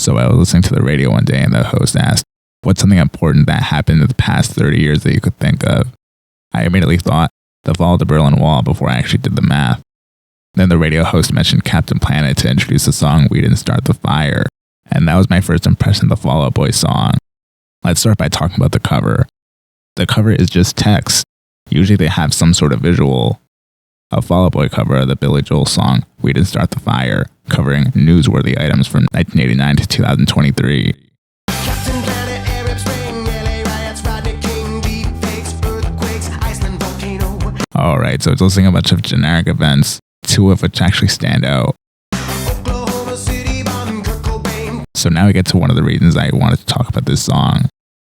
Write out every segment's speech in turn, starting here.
So I was listening to the radio one day and the host asked, what's something important that happened in the past 30 years that you could think of? I immediately thought the fall of the Berlin Wall before I actually did the math. Then the radio host mentioned Captain Planet to introduce the song We Didn't Start the Fire, and that was my first impression of the Fall Out Boy song. Let's start by talking about the cover. The cover is just text. Usually they have some sort of visual. A Fall Out Boy cover of the Billy Joel song We Didn't Start the Fire, covering newsworthy items from 1989 to 2023. Alright, so it's listing a bunch of generic events, two of which actually stand out. So now we get to one of the reasons I wanted to talk about this song,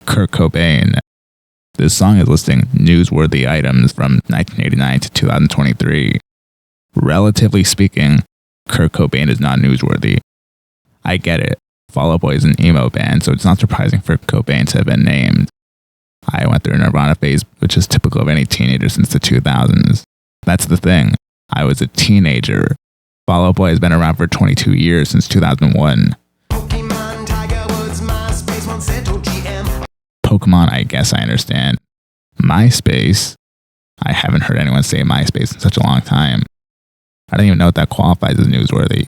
Kurt Cobain. This song is listing newsworthy items from 1989 to 2023. Relatively speaking, Kurt Cobain is not newsworthy. I get it. Fall Out Boy is an emo band, so it's not surprising for Cobain to have been named. I went through a Nirvana phase, which is typical of any teenager since the 2000s. That's the thing. I was a teenager. Fall Out Boy has been around for 22 years, since 2001. Pokemon, I guess I understand. MySpace? I haven't heard anyone say MySpace in such a long time. I don't even know if that qualifies as newsworthy.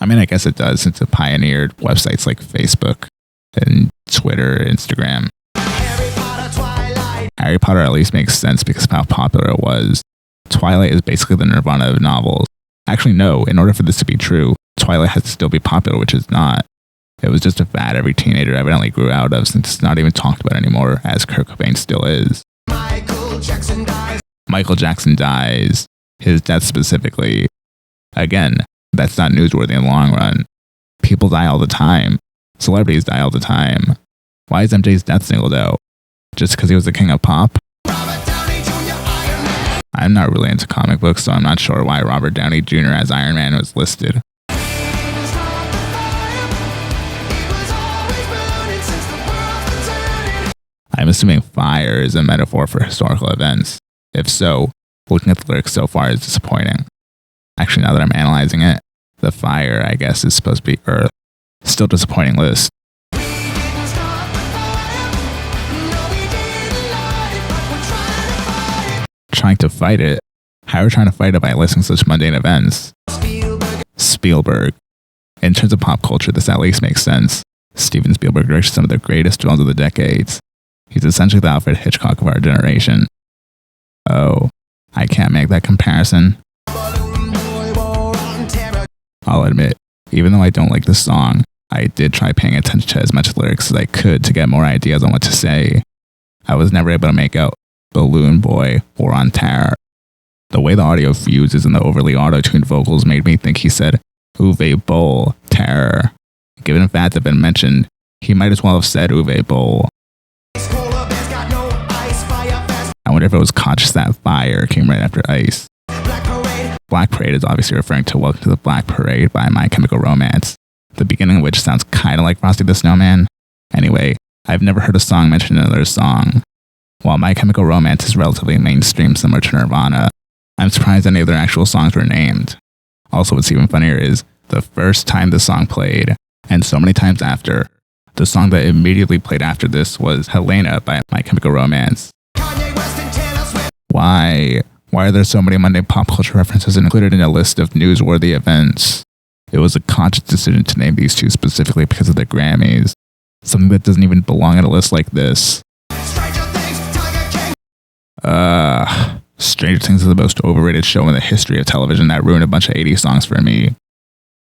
I mean, I guess it does, since it pioneered websites like Facebook and Twitter, Instagram. Harry Potter at least makes sense because of how popular it was. Twilight is basically the Nirvana of novels. Actually, no, in order for this to be true, Twilight has to still be popular, which is not. It was just a fad every teenager evidently grew out of, since it's not even talked about anymore, as Kurt Cobain still is. Michael Jackson dies. His death specifically. Again, that's not newsworthy in the long run. People die all the time. Celebrities die all the time. Why is MJ's death singled out? Just because he was the king of pop? I'm not really into comic books, so I'm not sure why Robert Downey Jr. as Iron Man was listed. I'm assuming fire is a metaphor for historical events. If so, looking at the lyrics so far is disappointing. Actually, now that I'm analyzing it, the fire, I guess, is supposed to be Earth. Still disappointing list. Trying to fight it? How are we trying to fight it by listing such mundane events? Spielberg. In terms of pop culture, this at least makes sense. Steven Spielberg directed some of the greatest films of the decades. He's essentially the Alfred Hitchcock of our generation. Oh, I can't make that comparison. I'll admit, even though I don't like this song, I did try paying attention to as much lyrics as I could to get more ideas on what to say. I was never able to make out Balloon Boy or On Terror. The way the audio fuses and the overly auto-tuned vocals made me think he said, Uwe Boll, Terror. Given the fact that been mentioned, he might as well have said Uwe Boll. I wonder if it was conscious that fire came right after ice. Black Parade is obviously referring to Welcome to the Black Parade by My Chemical Romance, the beginning of which sounds kind of like Frosty the Snowman. Anyway, I've never heard a song mention another song. While My Chemical Romance is relatively mainstream similar to Nirvana, I'm surprised any of their actual songs were named. Also, what's even funnier is the first time the song played, and so many times after, the song that immediately played after this was Helena by My Chemical Romance. Why? Why are there so many mundane pop culture references included in a list of newsworthy events? It was a conscious decision to name these two specifically because of the Grammys. Something that doesn't even belong in a list like this. Stranger Things is the most overrated show in the history of television that ruined a bunch of 80s songs for me.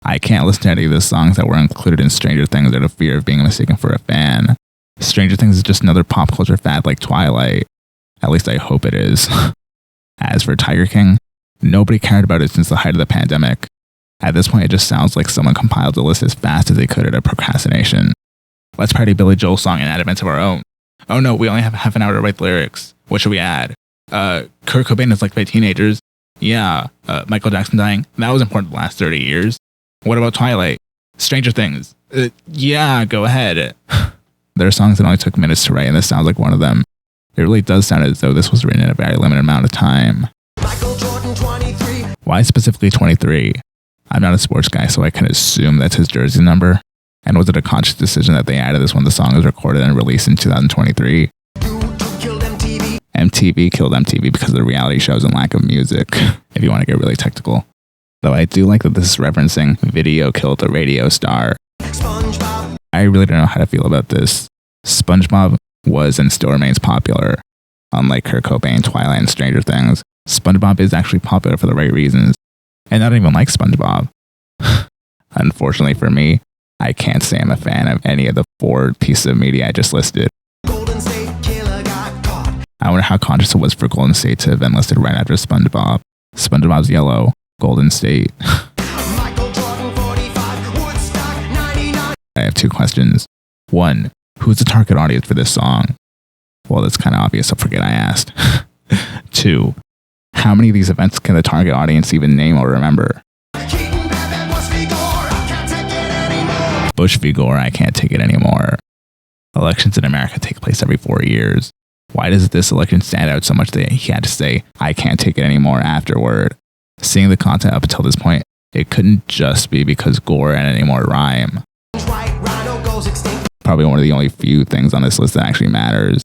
I can't listen to any of the songs that were included in Stranger Things out of fear of being mistaken for a fan. Stranger Things is just another pop culture fad like Twilight. At least I hope it is. As for Tiger King, nobody cared about it since the height of the pandemic. At this point, it just sounds like someone compiled the list as fast as they could out of procrastination. Let's parody Billy Joel's song and add events of our own. Oh no, we only have half an hour to write the lyrics. What should we add? Kurt Cobain is liked by teenagers. Yeah. Michael Jackson dying. That was important the last 30 years. What about Twilight? Stranger Things. Yeah, go ahead. There are songs that only took minutes to write, and this sounds like one of them. It really does sound as though this was written in a very limited amount of time. Michael Jordan, 23. Why specifically 23? I'm not a sports guy, so I can assume that's his jersey number. And was it a conscious decision that they added this when the song was recorded and released in 2023? MTV killed MTV because of the reality shows and lack of music, if you want to get really technical. Though I do like that this is referencing video killed the radio star. I really don't know how to feel about this. SpongeBob was and still remains popular. Unlike Kurt Cobain, Twilight, and Stranger Things, SpongeBob is actually popular for the right reasons. And I don't even like SpongeBob. Unfortunately for me, I can't say I'm a fan of any of the 4 pieces of media I just listed. I wonder how conscious it was for Golden State to have been listed right after SpongeBob. SpongeBob's yellow, Golden State. I have 2 questions. 1, who's the target audience for this song? Well, that's kind of obvious, so forget I asked. 2, how many of these events can the target audience even name or remember? Bush v. Gore, I can't take it anymore. Elections in America take place every 4 years. Why does this election stand out so much that he had to say, I can't take it anymore afterward? Seeing the content up until this point, it couldn't just be because Gore and any more rhyme. Probably one of the only few things on this list that actually matters.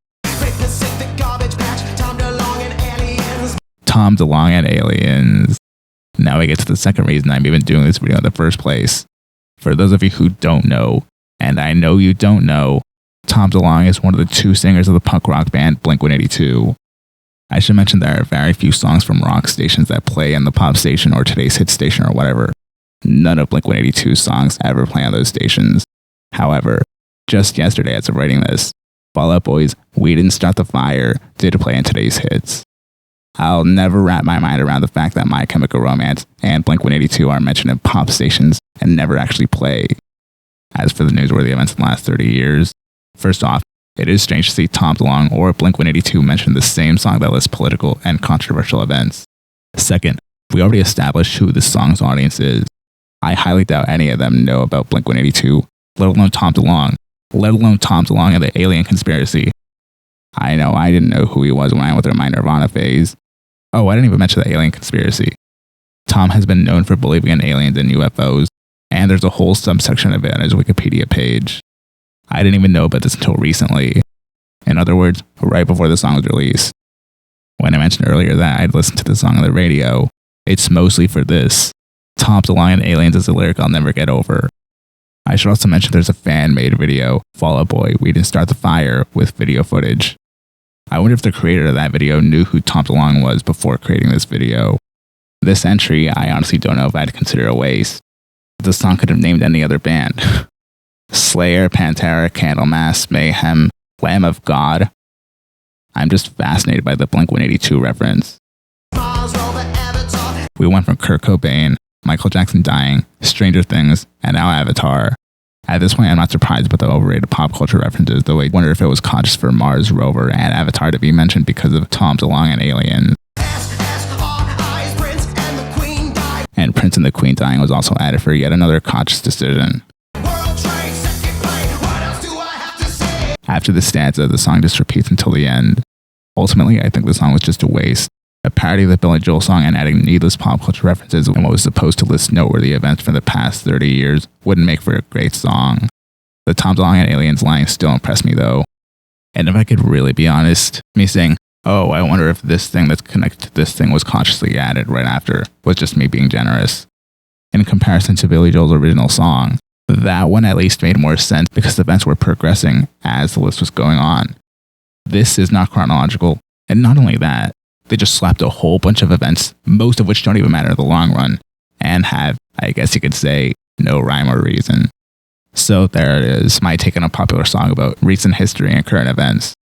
Tom DeLonge and Aliens. Now we get to the second reason I'm even doing this video in the first place. For those of you who don't know, and I know you don't know, Tom DeLonge is one of the 2 singers of the punk rock band Blink-182. I should mention there are very few songs from rock stations that play in the pop station or today's hit station or whatever. None of Blink-182's songs ever play on those stations. However, just yesterday as of writing this, Fall Out Boy's We Didn't Start the Fire did play in today's hits. I'll never wrap my mind around the fact that My Chemical Romance and Blink-182 are mentioned in pop stations and never actually play. As for the newsworthy events in the last 30 years, first off, it is strange to see Tom DeLonge or Blink-182 mention the same song that lists political and controversial events. Second, we already established who this song's audience is. I highly doubt any of them know about Blink-182, let alone Tom DeLonge, and the alien conspiracy. I know I didn't know who he was when I went through my Nirvana phase. Oh, I didn't even mention the alien conspiracy. Tom has been known for believing in aliens and UFOs, and there's a whole subsection of it on his Wikipedia page. I didn't even know about this until recently. In other words, right before the song was released. When I mentioned earlier that I'd listened to the song on the radio, it's mostly for this. Tom DeLonge and Aliens is a lyric I'll never get over. I should also mention there's a fan-made video, Fall Out Boy, We Didn't Start the Fire, with video footage. I wonder if the creator of that video knew who Tom DeLonge was before creating this video. This entry, I honestly don't know if I'd consider a waste. The song could have named any other band. Slayer, Pantera, Candlemass, Mayhem, Lamb of God. I'm just fascinated by the Blink-182 reference. We went from Kurt Cobain, Michael Jackson dying, Stranger Things, and now Avatar. At this point, I'm not surprised about the overrated pop culture references, though I wonder if it was conscious for Mars Rover and Avatar to be mentioned because of Tom DeLonge and Aliens. And Prince and the Queen dying was also added for yet another conscious decision. After the stanza, the song just repeats until the end. Ultimately, I think the song was just a waste. A parody of the Billy Joel song and adding needless pop culture references in what was supposed to list noteworthy events from the past 30 years wouldn't make for a great song. The Tom DeLonge and Aliens line still impressed me though. And if I could really be honest, me saying, oh, I wonder if this thing that's connected to this thing was consciously added right after, was just me being generous. In comparison to Billy Joel's original song, that one at least made more sense because the events were progressing as the list was going on. This is not chronological, and not only that, they just slapped a whole bunch of events, most of which don't even matter in the long run, and have, I guess you could say, no rhyme or reason. So there it is, my take on a popular song about recent history and current events.